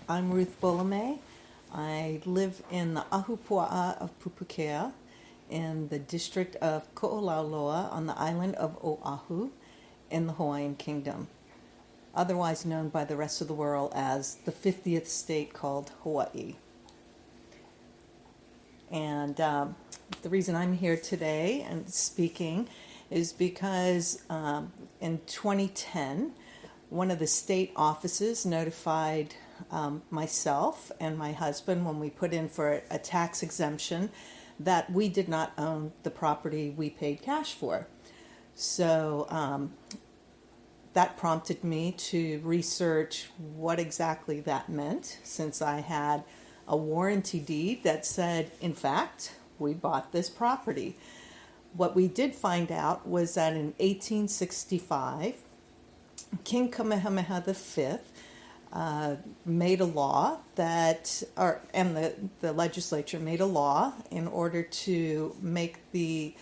I'm Routh Bolomet. I live in the Ahupua'a of Pupukea in the district of Ko'olauloa on the island of Oahu in the Hawaiian Kingdom, otherwise known by the rest of the world as the 50th state called Hawai'i. And the reason I'm here today and speaking is because in 2010, one of the state offices notified myself and my husband when we put in for a tax exemption that we did not own the property we paid cash for. So that prompted me to research what exactly that meant, since I had a warranty deed that said, in fact, we bought this property. What we did find out was that in 1865, King Kamehameha V made a law and the legislature made a law in order to make the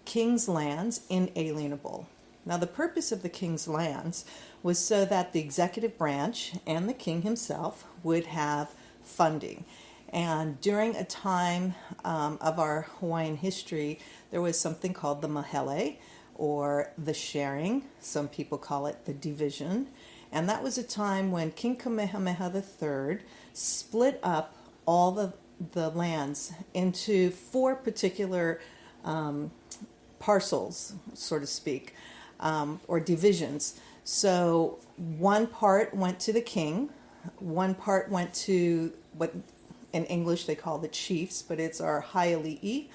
king's lands inalienable. Now, the purpose of the king's lands was so that the executive branch and the king himself would have funding. And during a time of our Hawaiian history, there was something called the Mahalo, or the sharing. Some people call it the division. And that was a time when King Kamehameha III split up all the lands into four particular parcels, so to speak, or divisions. So one part went to the king, one part went to what in English they call the chiefs, but it's our Ha'ali'i,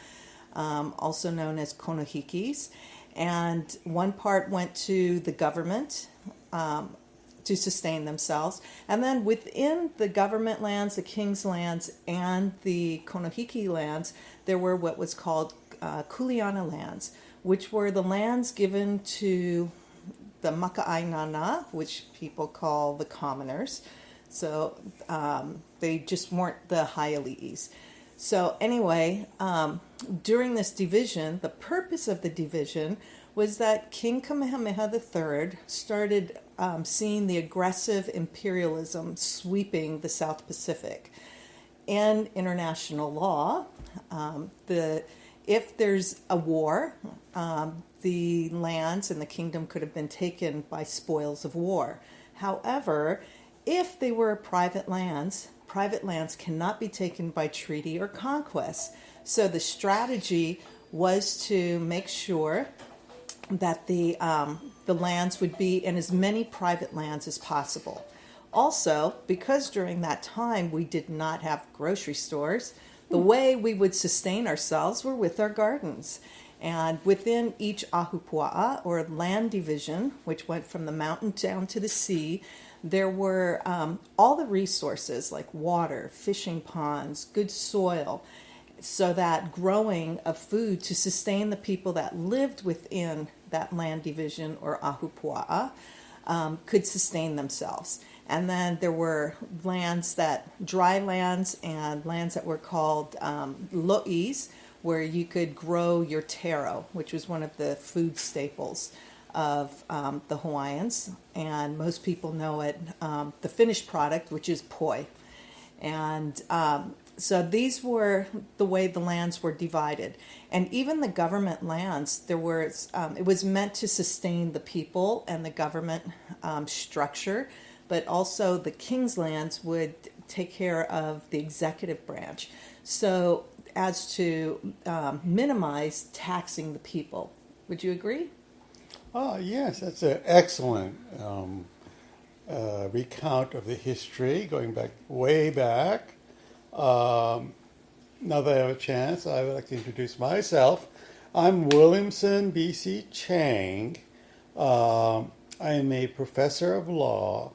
also known as konohikis, and one part went to the government to sustain themselves. And then within the government lands, the king's lands, and the konohiki lands, there were what was called kuleana lands, which were the lands given to the maka'ainana, which people call the commoners. So they just weren't the Ha'ali'is. So anyway, during this division, the purpose of the division was that King Kamehameha III started seeing the aggressive imperialism sweeping the South Pacific. In international law, if there's a war, the lands in the kingdom could have been taken by spoils of war. However, if they were private lands cannot be taken by treaty or conquest. So the strategy was to make sure that the lands would be in as many private lands as possible. Also, because during that time we did not have grocery stores, the way we would sustain ourselves were with our gardens. And within each ahupua'a, or land division, which went from the mountain down to the sea, there were all the resources like water, fishing ponds, good soil, so that growing of food to sustain the people that lived within that land division or ahupua'a could sustain themselves. And then there were dry lands and lands that were called lo'is, where you could grow your taro, which was one of the food staples of the Hawaiians. And most people know it, the finished product, which is poi. And so these were the way the lands were divided. And even the government lands, it was meant to sustain the people and the government structure, but also the king's lands would take care of the executive branch, so as to minimize taxing the people. Would you agree? Oh, yes, that's an excellent recount of the history, going back way back. Now that I have a chance, I would like to introduce myself. I'm Williamson B.C. Chang. I am a professor of law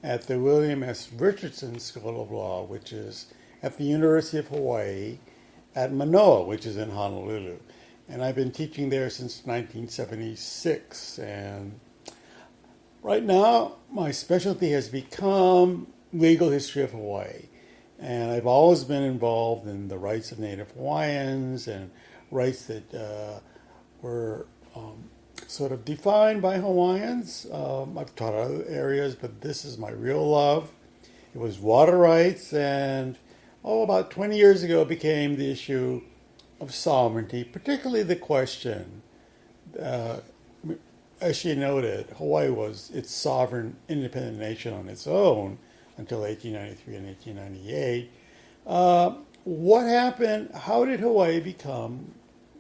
at the William S. Richardson School of Law, which is at the University of Hawaii at Manoa, which is in Honolulu. And I've been teaching there since 1976. And right now, my specialty has become legal history of Hawaii. And I've always been involved in the rights of Native Hawaiians and rights that were sort of defined by Hawaiians. I've taught other areas, but this is my real love. It was water rights, and about 20 years ago, it became the issue of sovereignty, particularly the question. As she noted, Hawaii was its sovereign, independent nation on its own until 1893 and 1898. What happened? How did Hawaii become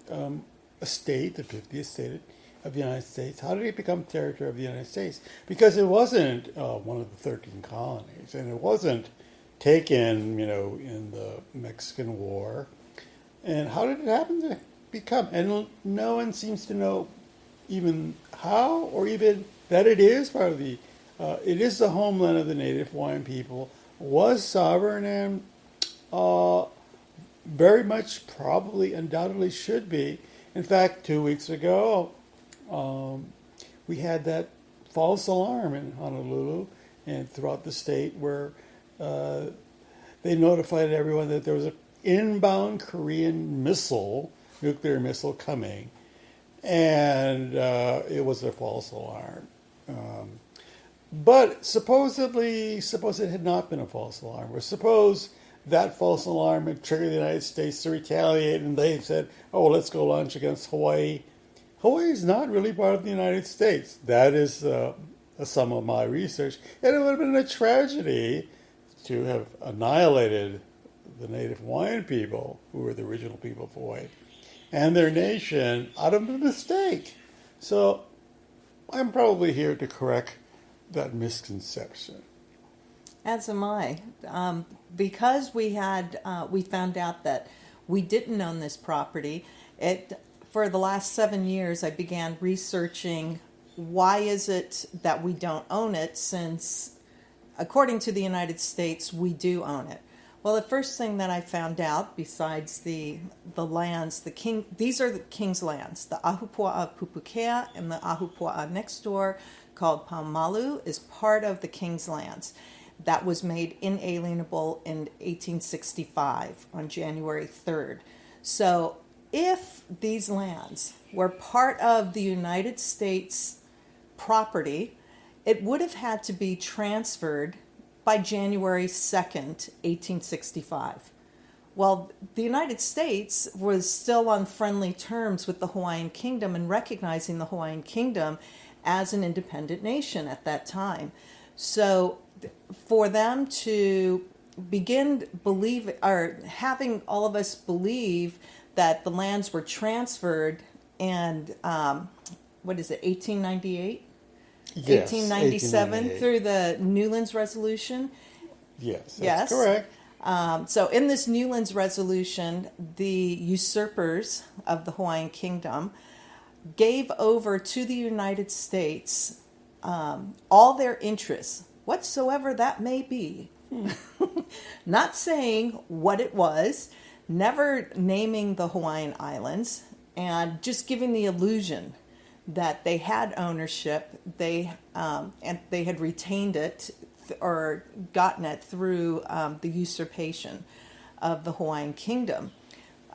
a state, the 50th state of the United States? How did it become territory of the United States? Because it wasn't one of the 13 colonies, and it wasn't taken, in the Mexican War. And how did it happen to become? And no one seems to know even how, or even that it is part of the, it is the homeland of the native Hawaiian people, was sovereign, and very much probably, undoubtedly should be. In fact, 2 weeks ago, we had that false alarm in Honolulu and throughout the state where they notified everyone that there was an inbound Korean nuclear missile coming. And it was a false alarm. But suppose it had not been a false alarm, or suppose that false alarm had triggered the United States to retaliate, and they said, "Oh, let's go launch against Hawaii." Hawaii is not really part of the United States. That is some of my research, and it would have been a tragedy to have annihilated the native Hawaiian people, who were the original people of Hawaii, and their nation out of a mistake. So I'm probably here to correct that misconception. As am I. Because we found out that we didn't own this property. For the last 7 years, I began researching why is it that we don't own it, since according to the United States, we do own it. Well, the first thing that I found out, besides the lands, these are the king's lands. The Ahupua'a Pupukea and the Ahupua'a next door, called Paumalu, is part of the king's lands. That was made inalienable in 1865 on January 3rd. So if these lands were part of the United States property, it would have had to be transferred by January 2nd, 1865. Well, the United States was still on friendly terms with the Hawaiian Kingdom and recognizing the Hawaiian Kingdom as an independent nation at that time. So for them to begin having all of us believe that the lands were transferred and 1898? Yes, 1897 through the Newlands Resolution. Yes, that's correct. So in this Newlands Resolution, the usurpers of the Hawaiian Kingdom gave over to the United States all their interests, whatsoever that may be. Not saying what it was, never naming the Hawaiian Islands, and just giving the illusion that they had ownership, and they had retained it or gotten it through the usurpation of the Hawaiian Kingdom.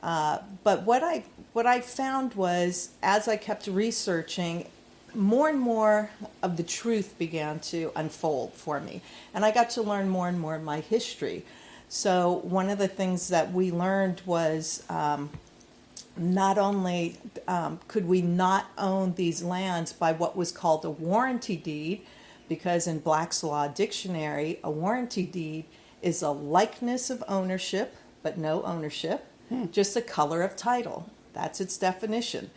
But what I found was, as I kept researching, more and more of the truth began to unfold for me, and I got to learn more and more of my history. So one of the things that we learned was not only could we not own these lands by what was called a warranty deed, because in Black's Law Dictionary, a warranty deed is a likeness of ownership, but no ownership, just a color of title. That's its definition.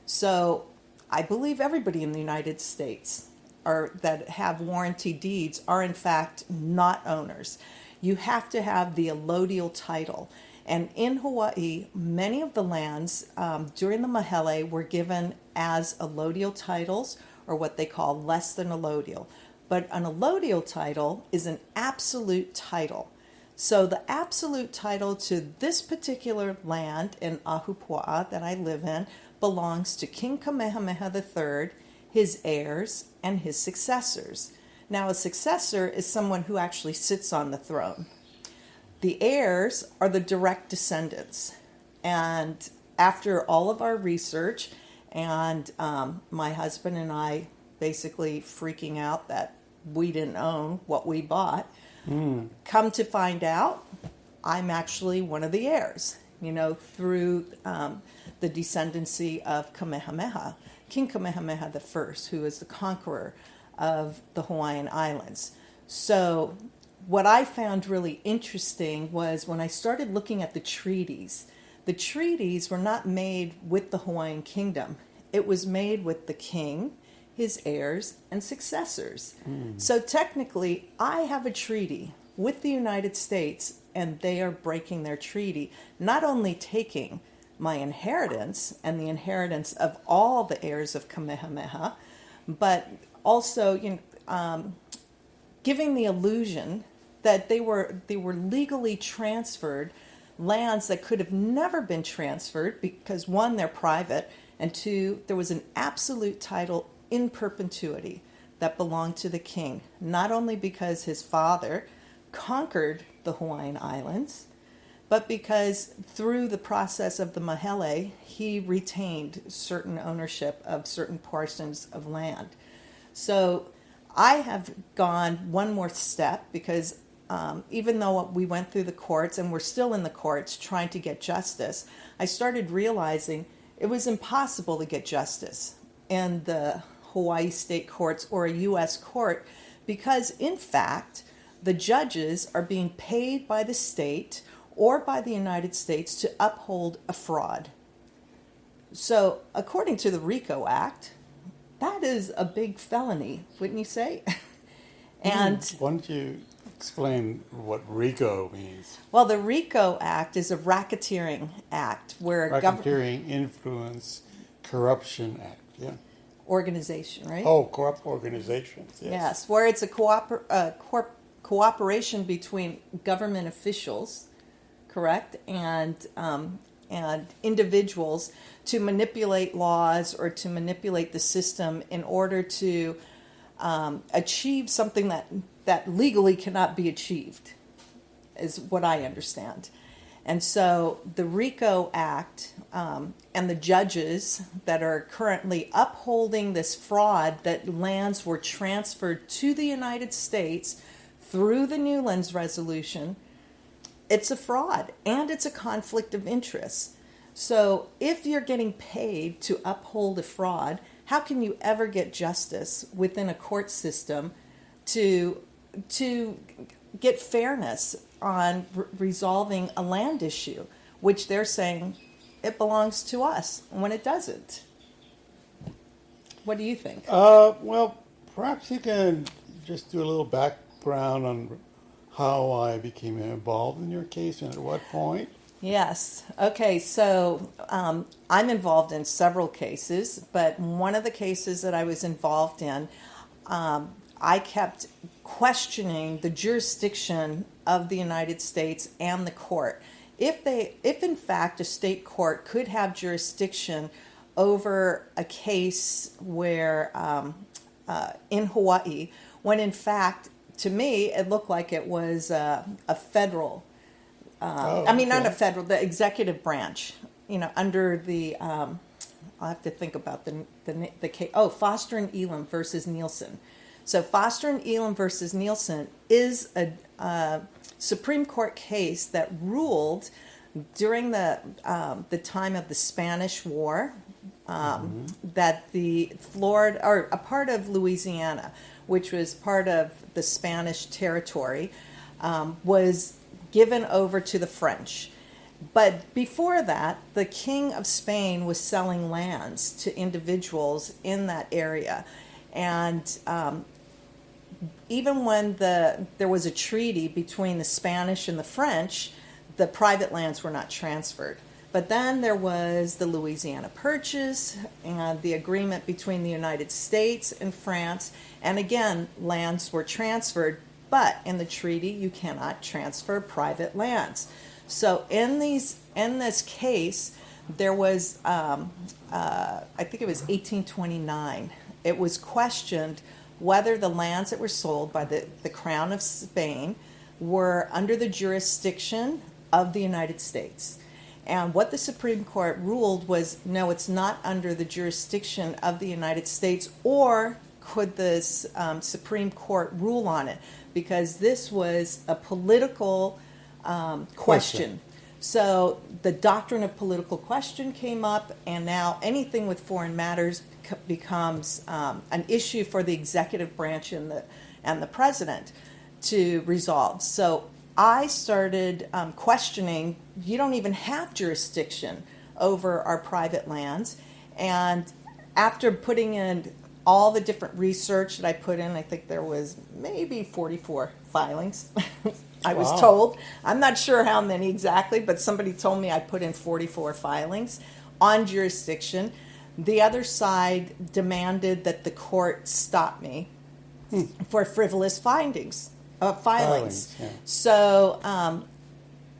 So I believe everybody in the United States that have warranty deeds are in fact not owners. You have to have the allodial title. And in Hawaii, many of the lands during the Mahalo were given as allodial titles, or what they call less than allodial. But an allodial title is an absolute title. So the absolute title to this particular land in Ahupua'a that I live in belongs to King Kamehameha III, his heirs, and his successors. Now, a successor is someone who actually sits on the throne. The heirs are the direct descendants. And after all of our research and my husband and I basically freaking out that we didn't own what we bought, Come to find out, I'm actually one of the heirs, through the descendancy of Kamehameha, King Kamehameha I, who is the conqueror of the Hawaiian Islands. So what I found really interesting was when I started looking at the treaties were not made with the Hawaiian kingdom. It was made with the king, his heirs, and successors. So technically, I have a treaty with the United States, and they are breaking their treaty, not only taking my inheritance and the inheritance of all the heirs of Kamehameha, but also giving the illusion that they were legally transferred lands that could have never been transferred because, one, they're private, and two, there was an absolute title in perpetuity that belonged to the king, not only because his father conquered the Hawaiian Islands, but because through the process of the Mahalo, he retained certain ownership of certain portions of land. So I have gone one more step because even though we went through the courts and we're still in the courts trying to get justice, I started realizing it was impossible to get justice in the Hawaii state courts or a U.S. court because, in fact, the judges are being paid by the state or by the United States to uphold a fraud. So, according to the RICO Act, that is a big felony, wouldn't you say? And why don't you explain what RICO means? Well, the RICO Act is a racketeering act where Racketeering, Influence, Corruption Act, yeah. Organization, right? Oh, corrupt organizations, yes. Yes, where it's a cooperation between government officials, correct, and individuals to manipulate laws or to manipulate the system in order to achieve something that legally cannot be achieved, is what I understand. And so the RICO Act and the judges that are currently upholding this fraud that lands were transferred to the United States through the Newlands Resolution, it's a fraud and it's a conflict of interest. So if you're getting paid to uphold a fraud, how can you ever get justice within a court system to get fairness on resolving a land issue, which they're saying it belongs to us when it doesn't? What do you think? Well, perhaps you can just do a little background on how I became involved in your case and at what point. Yes. Okay, so I'm involved in several cases, but one of the cases that I was involved in, I kept questioning the jurisdiction of the United States and the court. If in fact a state court could have jurisdiction over a case where in Hawaii, when in fact, to me, it looked like it was a federal. Not a federal, the executive branch. Under the I'll have to think about the case. Oh, Foster and Elam versus Nielsen. So Foster and Elam versus Nielsen is a Supreme Court case that ruled during the time of the Spanish War that the Florida, or a part of Louisiana, which was part of the Spanish territory, was given over to the French. But before that, the King of Spain was selling lands to individuals in that area. And even when there was a treaty between the Spanish and the French, the private lands were not transferred. But then there was the Louisiana Purchase and the agreement between the United States and France. And again, lands were transferred, but in the treaty, you cannot transfer private lands. So in this case, there was, I think it was 1829, it was questioned whether the lands that were sold by the Crown of Spain were under the jurisdiction of the United States. And what the Supreme Court ruled was, no, it's not under the jurisdiction of the United States or could this Supreme Court rule on it? Because this was a political question. So the doctrine of political question came up, and now anything with foreign matters becomes an issue for the executive branch and the president to resolve. So I started questioning, you don't even have jurisdiction over our private lands. And after putting in all the different research that I put in, I think there was maybe 44 filings. I was told. I'm not sure how many exactly, but somebody told me I put in 44 filings on jurisdiction. The other side demanded that the court stop me for frivolous filings. Yeah. So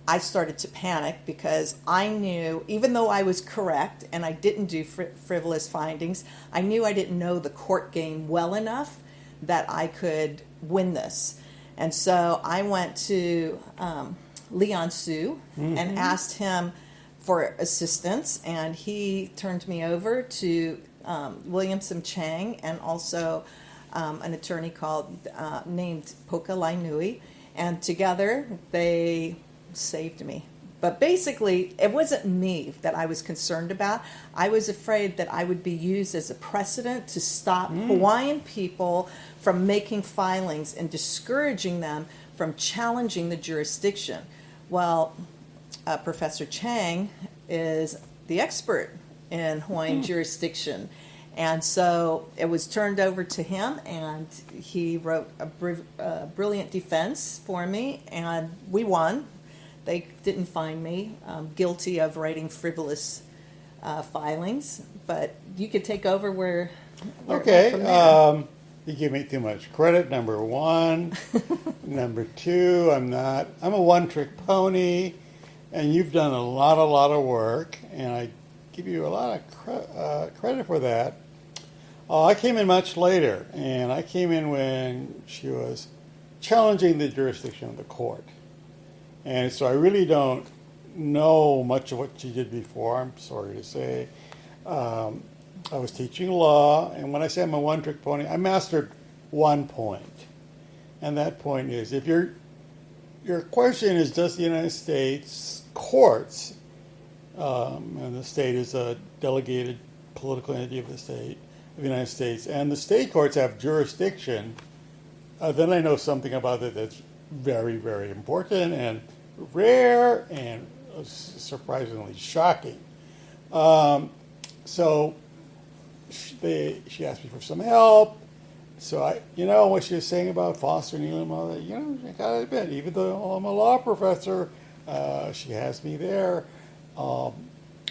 I started to panic because I knew, even though I was correct and I didn't do frivolous findings, I knew I didn't know the court game well enough that I could win this. And so I went to Leon Su and asked him for assistance, and he turned me over to Williamson Chang and also an attorney named Poka Lainui, and together they saved me. But basically, it wasn't me that I was concerned about. I was afraid that I would be used as a precedent to stop Hawaiian people from making filings and discouraging them from challenging the jurisdiction. Well, Professor Chang is the expert in Hawaiian jurisdiction. And so it was turned over to him, and he wrote a brilliant defense for me, and we won. They didn't find me guilty of writing frivolous filings, but you could take over where Okay. from there. You give me too much credit, number one. Number two, I'm a one-trick pony, and you've done a lot of work, and I give you a lot of credit for that. I came in much later, and I came in when she was challenging the jurisdiction of the court. And so I really don't know much of what she did before, I'm sorry to say. I was teaching law, and when I say I'm a one-trick pony, I mastered one point. And that point is, if your question is, does the United States courts, and the state is a delegated political entity of the state, of the United States, and the state courts have jurisdiction, then I know something about it that's very, very important and rare and surprisingly shocking. So she asked me for some help. So what she was saying about Foster Neal and all that, I gotta admit, even though I'm a law professor, she has me there. I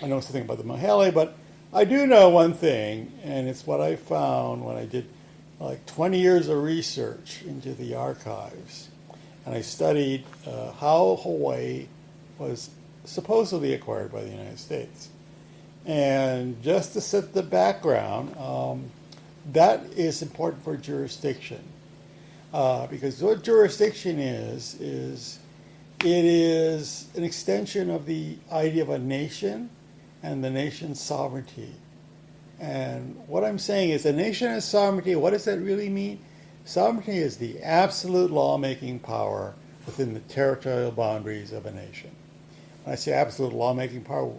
know something about the Mahalo, but I do know one thing, and it's what I found when I did like 20 years of research into the archives. And I studied how Hawaii was supposedly acquired by the United States. And just to set the background, that is important for jurisdiction. Because what jurisdiction is it is an extension of the idea of a nation and the nation's sovereignty. And what I'm saying is a nation has sovereignty. What does that really mean? Sovereignty is the absolute lawmaking power within the territorial boundaries of a nation. When I say absolute lawmaking power,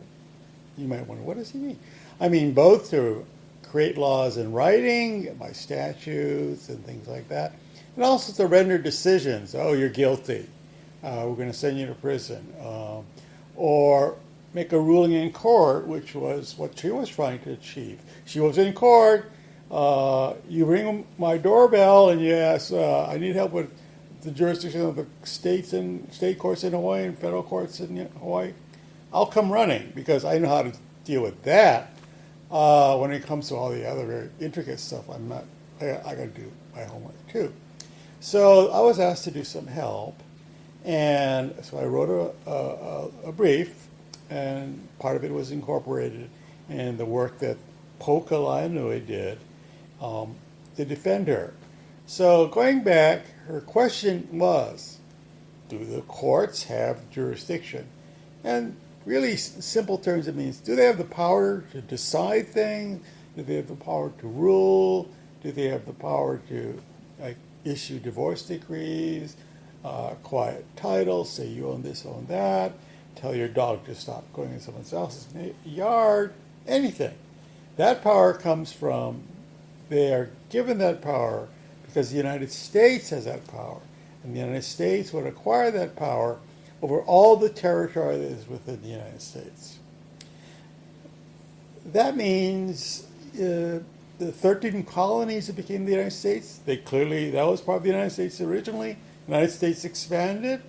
you might wonder, what does he mean? I mean both to create laws in writing, by statutes and things like that, and also to render decisions. Oh, you're guilty. We're going to send you to prison. Or make a ruling in court, which was what she was trying to achieve. She was in court. You ring my doorbell and you ask, I need help with the jurisdiction of the states and state courts in Hawaii and federal courts in Hawaii. I'll come running because I know how to deal with that. When it comes to all the other very intricate stuff, I got to do my homework too. So I was asked to do some help, and so I wrote a brief, and part of it was incorporated in the work that Poka Lainui did to defend her. So going back, her question was, do the courts have jurisdiction? And really simple terms, it means, do they have the power to decide things? Do they have the power to rule? do they have the power to like issue divorce decrees, quiet titles, say you own this, own that, tell your dog to stop going in someone else's yard, anything. That power comes from, they are given that power because the United States has that power. And the United States would acquire that power over all the territory that is within the United States. That means the 13 colonies that became the United States, that was part of the United States originally. The United States expanded.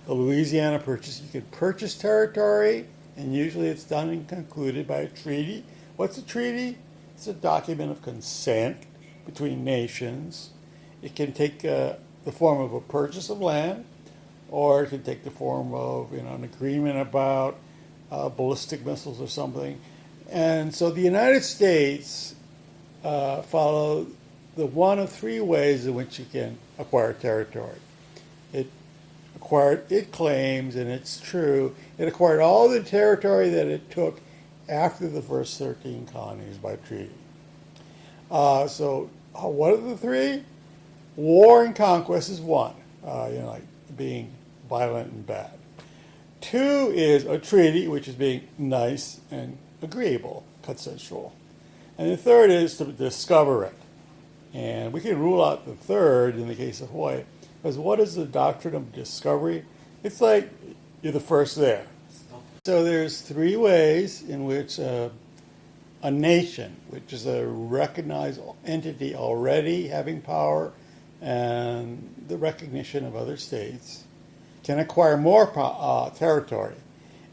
The Louisiana Purchase, you can purchase territory, and usually it's done and concluded by a treaty. What's a treaty? It's a document of consent between nations. It can take the form of a purchase of land, or it can take the form of an agreement about ballistic missiles or something. And so the United States follow the one of three ways in which you can acquire territory. It claims, and it's true, it acquired all the territory that it took after the first 13 colonies by treaty. So what are the three? War and conquest is one, like being violent and bad. Two is a treaty, which is being nice and agreeable, consensual. And the third is to discover it. And we can rule out the third in the case of Hawaii, because what is the doctrine of discovery? It's like you're the first there. So there's three ways in which a nation, which is a recognized entity already having power and the recognition of other states, can acquire more territory,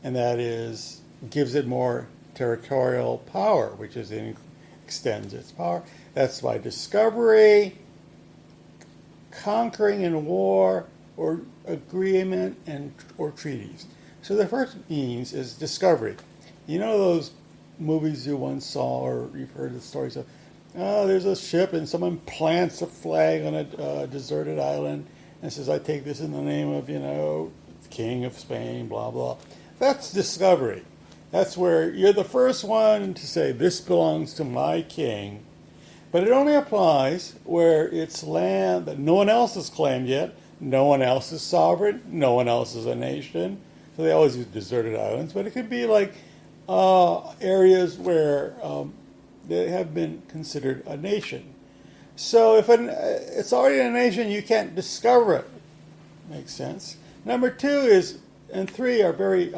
and that is gives it more territorial power, which is extends its power. That's by discovery, conquering in war, or agreement or treaties. So the first means is discovery. You know those movies you once saw, or you've heard the stories of, there's a ship and someone plants a flag on a deserted island and says, I take this in the name of, King of Spain, blah, blah. That's discovery. That's where you're the first one to say, this belongs to my king. But it only applies where it's land that no one else has claimed yet, no one else is sovereign, no one else is a nation. So they always use deserted islands, but it could be like areas where they have been considered a nation. So if it's already a nation, you can't discover it. Makes sense. Number two is, and three are very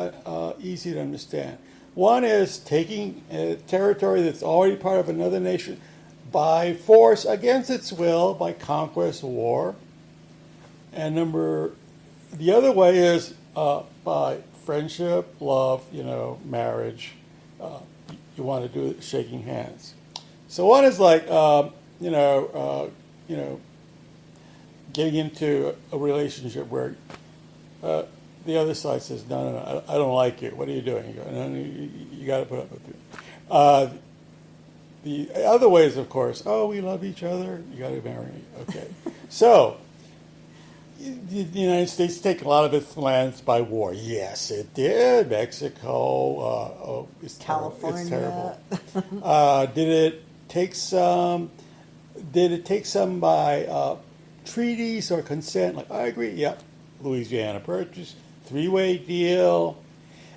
easy to understand. One is taking a territory that's already part of another nation by force against its will, by conquest, war. And the other way is by friendship, love, marriage. You want to do it shaking hands. So one is like, getting into a relationship where the other side says, no, I don't like you. What are you doing? You go, no, you got to put up with it. The other way is, of course, we love each other. You got to marry me. Okay. So the United States take a lot of its lands by war. By Mexico. It's California. Terrible. It's terrible. Did it take some? Did it take some by treaties or consent? Like, I agree. Yep. Louisiana Purchase, three-way deal.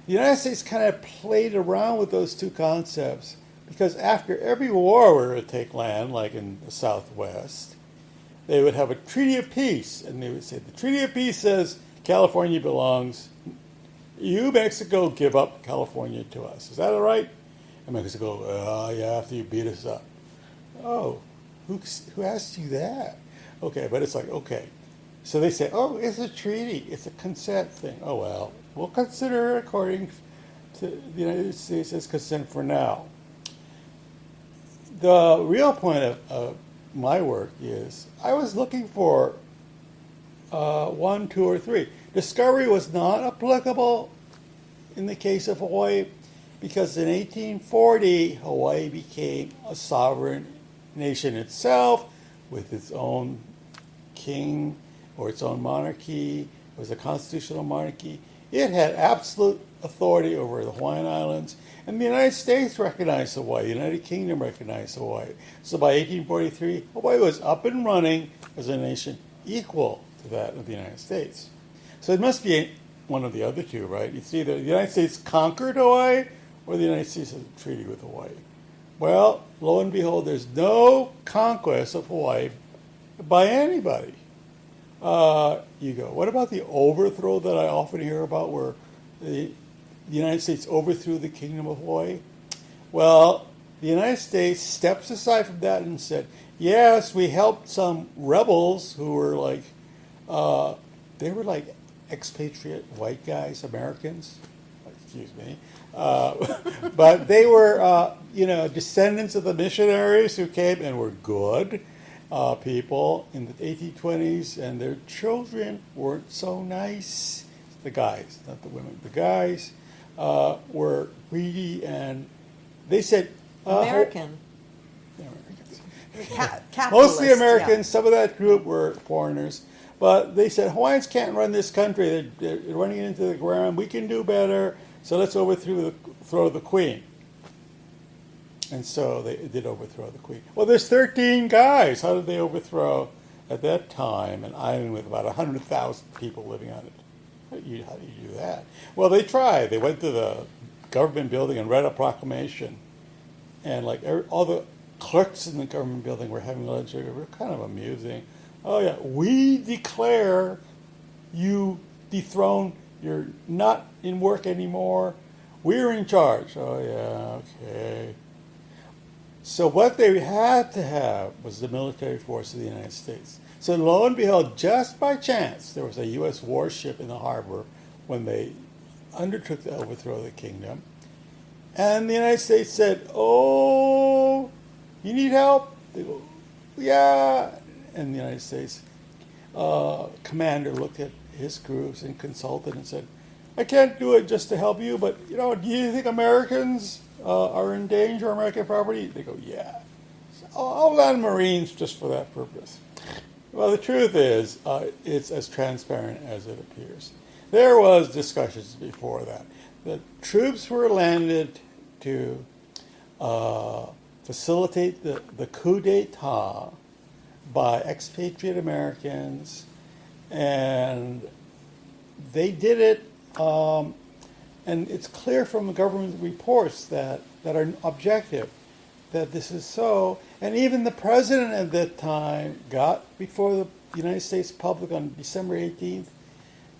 The United States kind of played around with those two concepts because after every war we would take land, like in the Southwest, they would have a treaty of peace, and they would say, the treaty of peace says California belongs. You, Mexico, give up California to us. Is that all right? And Mexico, yeah, after you beat us up. Oh, who asked you that? Okay, but it's like, okay. So they say, it's a treaty. It's a consent thing. Oh, well, we'll consider it according to the United States as consent for now. The real point of my work is I was looking for 1, 2, or 3. Discovery was not applicable in the case of Hawaii because in 1840, Hawaii became a sovereign nation itself with its own king or its own monarchy. It was a constitutional monarchy. It had absolute authority over the Hawaiian Islands, and the United States recognized Hawaii. The United Kingdom recognized Hawaii. So by 1843, Hawaii was up and running as a nation equal to that of the United States. So it must be one of the other two, right? It's either the United States conquered Hawaii or the United States has a treaty with Hawaii. Well, lo and behold, there's no conquest of Hawaii by anybody. You go, what about the overthrow that I often hear about where the United States overthrew the Kingdom of Hawaii? Well, the United States steps aside from that and said, yes, we helped some rebels who were like, they were like expatriate white guys, Americans, excuse me, but they were, descendants of the missionaries who came and were good people in the 1820s, and their children weren't so nice. The guys, not the women. The guys were greedy, and they said American. Americans. Mostly Americans. Yeah. Some of that group were foreigners. But they said, Hawaiians can't run this country. They're running it into the ground. We can do better. So let's overthrow the queen. And so they did overthrow the queen. Well, there's 13 guys. How did they overthrow, at that time, an island with about 100,000 people living on it? How do you do that? Well, they tried. They went to the government building and read a proclamation. And all the clerks in the government building were having lunch. It was kind of amusing. Oh, yeah, we declare you dethroned. You're not in work anymore. We're in charge. Oh, yeah, okay. So what they had to have was the military force of the United States. So lo and behold, just by chance, there was a U.S. warship in the harbor when they undertook to overthrow the kingdom. And the United States said, oh, you need help? They go, yeah. And the United States commander looked at his crews and consulted and said, I can't do it just to help you, but, do you think Americans are in danger, American property? They go, yeah. So I'll land Marines just for that purpose. Well, the truth is, it's as transparent as it appears. There was discussions before that. The troops were landed to facilitate the coup d'etat by expatriate Americans, and they did it, and it's clear from the government reports that are objective that this is so. And even the president at that time got before the United States public on December 18th,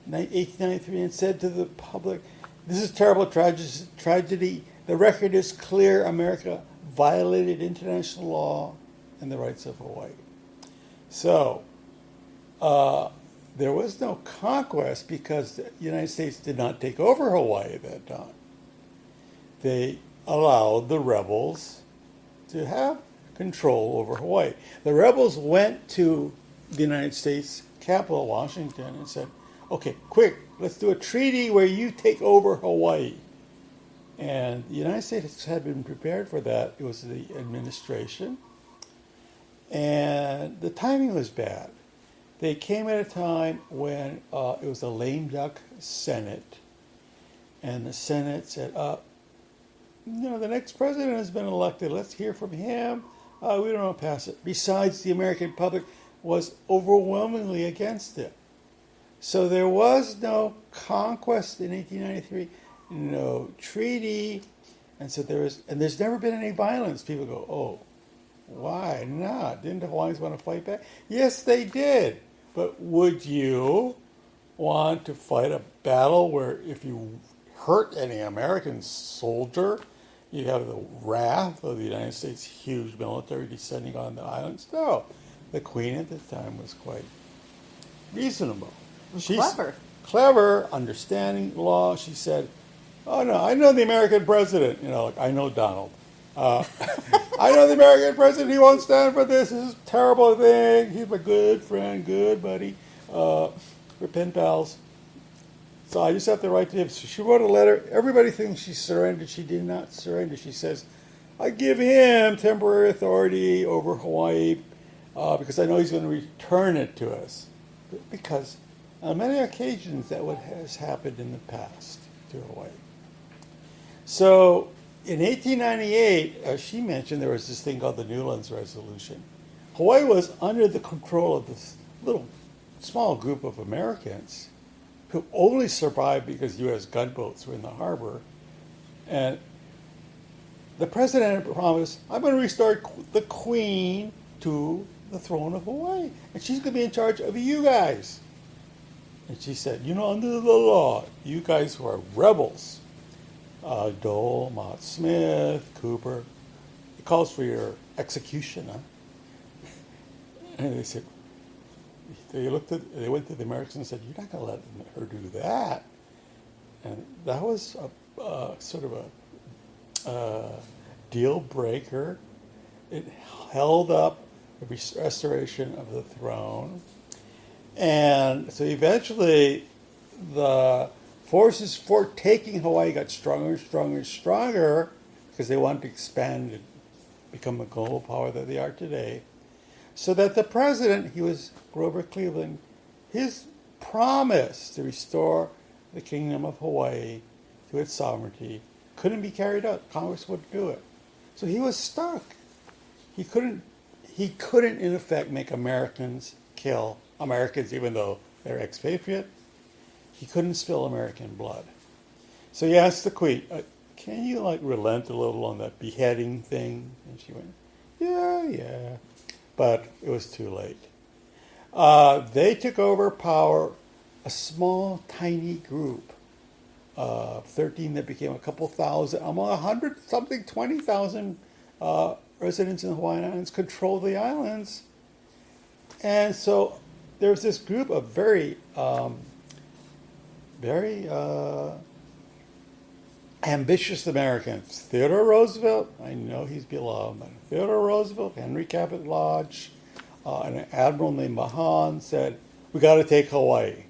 1893, and said to the public, this is terrible tragedy. The record is clear. America violated international law and the rights of Hawaii. So there was no conquest because the United States did not take over Hawaii at that time. They allowed the rebels to have control over Hawaii. The rebels went to the United States capital, Washington, and said, okay, quick, let's do a treaty where you take over Hawaii. And the United States had been prepared for that. It was the administration. And the timing was bad. They came at a time when it was a lame duck Senate. And the Senate said, the next president has been elected. Let's hear from him. We don't want to pass it. Besides, the American public was overwhelmingly against it. So there was no conquest in 1893, no treaty, and so there's never been any violence. People go, oh, why not? Didn't the Hawaiians want to fight back? Yes, they did. But would you want to fight a battle where if you hurt any American soldier, you have the wrath of the United States' huge military descending on the islands? No. The Queen at the time was quite reasonable. She's clever, understanding law. She said, oh, no, I know the American president. I know Donald. I know the American president. He won't stand for this. This is a terrible thing. He's my good friend, good buddy. We're pen pals. So I just have to write to him. So she wrote a letter. Everybody thinks she surrendered. She did not surrender. She says, I give him temporary authority over Hawaii because I know he's going to return it to us. Because On many occasions, that what has happened in the past to Hawaii. So in 1898, as she mentioned, there was this thing called the Newlands Resolution. Hawaii was under the control of this little small group of Americans who only survived because U.S. gunboats were in the harbor. And the president had promised, I'm going to restore the Queen to the throne of Hawaii. And she's going to be in charge of you guys. And she said, under the law, you guys who are rebels, Dole, Mott Smith, Cooper, it calls for your execution, huh? And they said, they went to the Americans and said, you're not going to let her do that. And that was sort of a deal breaker. It held up the restoration of the throne. And so eventually the forces for taking Hawaii got stronger and stronger and stronger because they wanted to expand and become a global power that they are today. So that the president, he was Grover Cleveland, his promise to restore the kingdom of Hawaii to its sovereignty couldn't be carried out. Congress wouldn't do it. So he was stuck. He couldn't in effect make Americans kill Americans even though they're expatriate. He couldn't spill American blood. So he asked the Queen, can you relent a little on that beheading thing? And she went, yeah. But it was too late. They took over power, a small, tiny group of 13 that became a couple thousand, among 100-something, 20,000 residents in the Hawaiian Islands controlled the islands. And so there was this group of very ambitious Americans. Theodore Roosevelt, I know he's beloved, but Theodore Roosevelt, Henry Cabot Lodge, and an admiral named Mahan said, we got to take Hawaii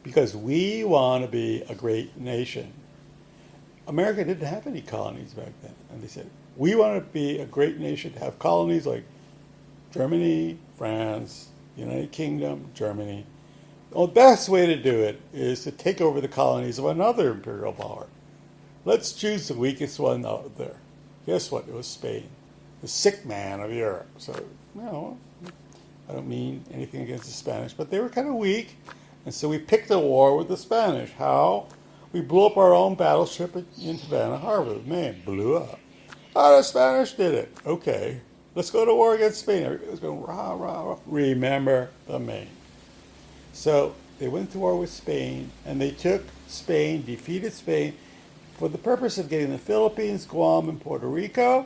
because we want to be a great nation. America didn't have any colonies back then. And they said, we want to be a great nation, to have colonies like Germany, France, United Kingdom, Germany. The best way to do it is to take over the colonies of another imperial power. Let's choose the weakest one out there. Guess what? It was Spain, the sick man of Europe. So, I don't mean anything against the Spanish, but they were kind of weak. And so we picked a war with the Spanish. How? We blew up our own battleship in Havana Harbor. Man, blew up. Oh, the Spanish did it. Okay, let's go to war against Spain. Everybody was going, rah, rah, rah. Remember the Maine. So they went to war with Spain, and they took Spain, defeated Spain, for the purpose of getting the Philippines, Guam, and Puerto Rico.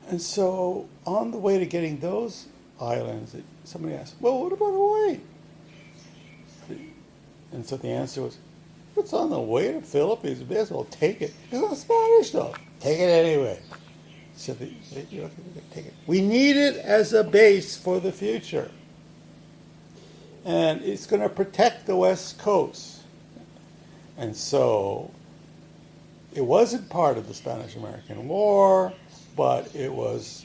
And so on the way to getting those islands, somebody asked, well, what about Hawaii? And so the answer was, it's on the way to the Philippines. We may as well take it. It's not Spanish, though. Take it anyway. So they take it. We need it as a base for the future. And it's going to protect the West Coast. And so it wasn't part of the Spanish-American War, but it was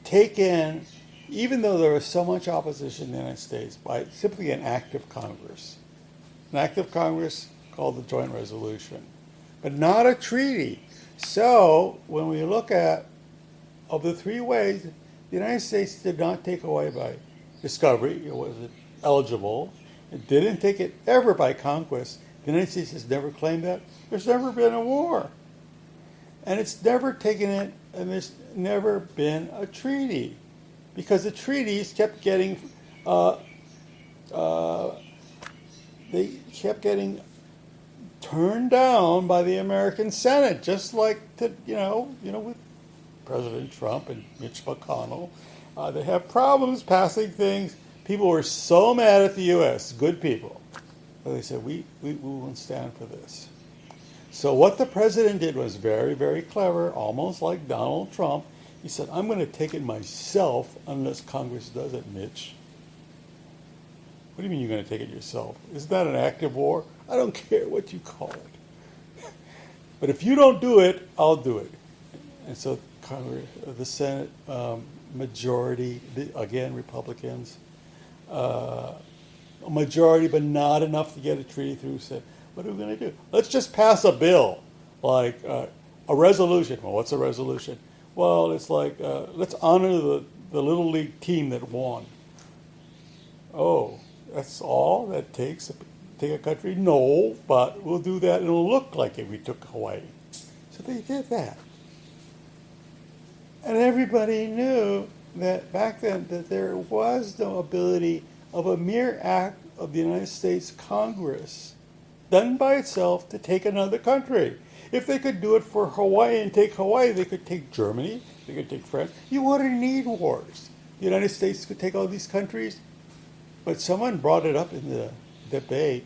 taken, even though there was so much opposition in the United States, by simply an act of Congress. An act of Congress called the Joint Resolution, but not a treaty. So when we look at, of the three ways, the United States did not take Hawaii by discovery. It wasn't eligible. It didn't take it ever by conquest. The United States has never claimed that. There's never been a war. And it's never taken it, and there's never been a treaty. Because the treaties kept getting, they kept getting turned down by the American Senate, just like, with President Trump and Mitch McConnell. They have problems passing things. People were so mad at the U.S., good people. But they said, we won't stand for this. So what the president did was very, very clever, almost like Donald Trump. He said, I'm going to take it myself unless Congress does it, Mitch. What do you mean you're going to take it yourself? Isn't that an act of war? I don't care what you call it. But if you don't do it, I'll do it. And so Congress, the Senate majority, again, Republicans, a majority, but not enough to get a treaty through, said, what are we going to do? Let's just pass a bill, like a resolution. Well, what's a resolution? Well, it's like, let's honor the Little League team that won. Oh, that's all that takes to take a country? No, but we'll do that and it'll look like it we took Hawaii. So they did that. And everybody knew that back then that there was no ability of a mere act of the United States Congress done by itself to take another country. If they could do it for Hawaii and take Hawaii, they could take Germany, they could take France. You wouldn't need wars. The United States could take all these countries. But someone brought it up in the debate.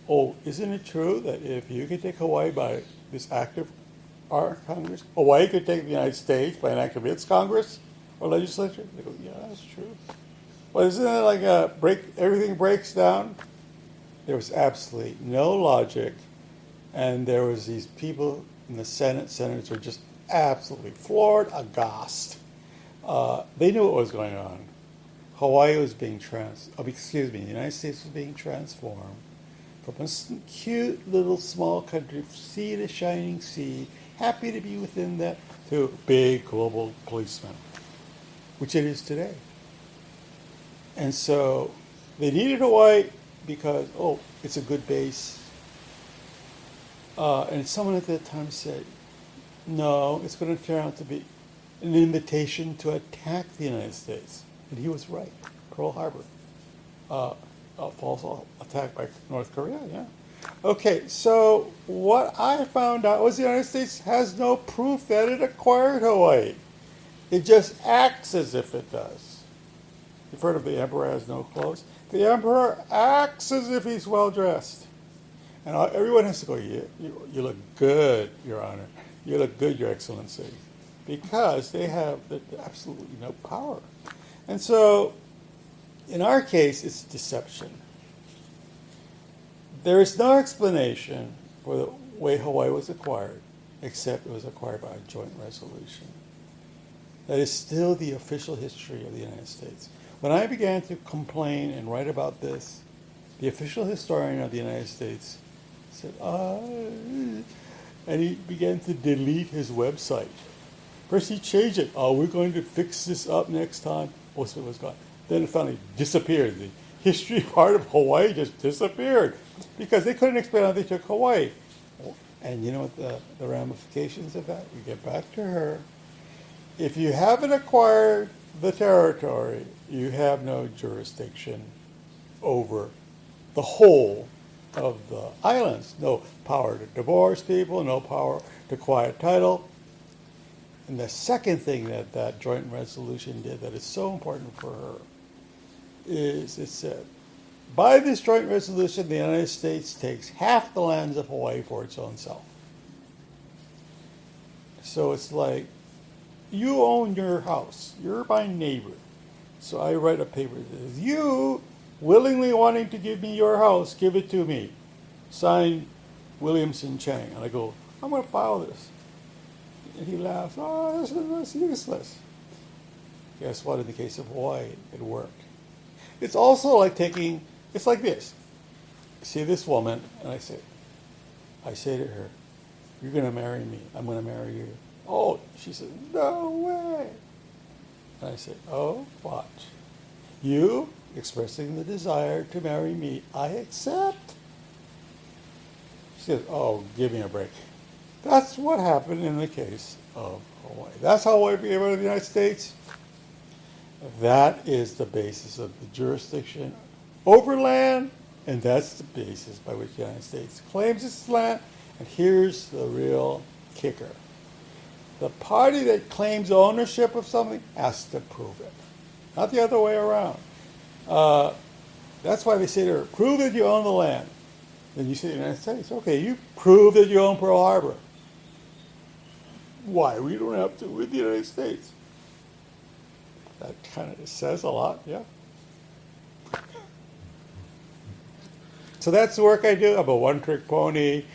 Oh, isn't it true that if you could take Hawaii by this act of our Congress, Hawaii could take the United States by an act of its Congress or legislature? They go, yeah, that's true. Well, isn't it like everything breaks down? There was absolutely no logic, and there was these people in the senators were just absolutely floored, aghast. They knew what was going on. Hawaii was being the United States was being transformed from a cute little small country, sea to shining sea, happy to be within that, to a big global policeman, which it is today. And so they needed Hawaii because, it's a good base. And someone at that time said, no, it's going to turn out to be an invitation to attack the United States. And he was right. Pearl Harbor. A false attack by North Korea, yeah. Okay, so what I found out was the United States has no proof that it acquired Hawaii. It just acts as if it does. You've heard of the emperor has no clothes? The emperor acts as if he's well-dressed. And everyone has to go, you look good, Your Honor. You look good, Your Excellency. Because they have absolutely no power. And so, in our case, it's deception. There is no explanation for the way Hawaii was acquired, except it was acquired by a joint resolution. That is still the official history of the United States. When I began to complain and write about this, the official historian of the United States said, and he began to delete his website. First he changed it. We're going to fix this up next time. Most of it was gone. Then it finally disappeared. The history part of Hawaii just disappeared because they couldn't explain how they took Hawaii. And you know what the ramifications of that? We get back to her. If you haven't acquired the territory, you have no jurisdiction over the whole of the islands. No power to divorce people, no power to quiet title. And the second thing that joint resolution did that is so important for her is it said, by this joint resolution, the United States takes half the lands of Hawaii for its own self. So it's like, you own your house. You're my neighbor. So I write a paper that says, you willingly wanting to give me your house, give it to me. Signed, Williamson, Chang. And I go, I'm going to file this. And he laughs, this is useless. Guess what? In the case of Hawaii, it worked. It's also like it's like this. I see this woman, and I say to her, you're going to marry me. I'm going to marry you. Oh, she says, no way. And I say, watch. You expressing the desire to marry me, I accept. She says, give me a break. That's what happened in the case of Hawaii. That's how Hawaii became out of the United States. That is the basis of the jurisdiction over land, and that's the basis by which the United States claims its land. And here's the real kicker. The party that claims ownership of something has to prove it, not the other way around. That's why they say to her, prove that you own the land. Then you say to the United States, okay, you prove that you own Pearl Harbor. Why? We don't have to with the United States. That kind of says a lot, yeah. So that's the work I do. I'm a one-trick pony.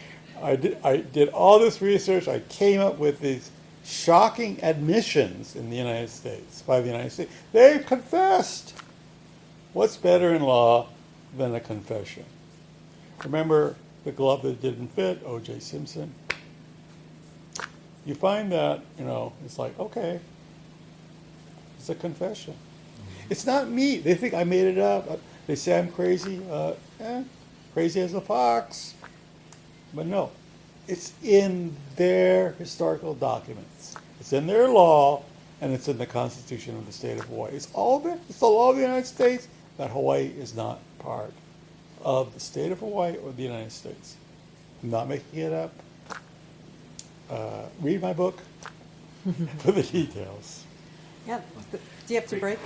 I did all this research. I came up with these shocking admissions in the United States, by the United States. They confessed. What's better in law than a confession. Remember the glove that didn't fit, O.J. Simpson? You find that, it's like, okay, it's a confession. It's not me. They think I made it up. They say I'm crazy. Crazy as a fox. But no, it's in their historical documents. It's in their law, and it's in the Constitution of the state of Hawaii. It's all there. It's the law of the United States that Hawaii is not part of the state of Hawaii or the United States. I'm not making it up. Read my book for the details. Yeah. Do you have to break?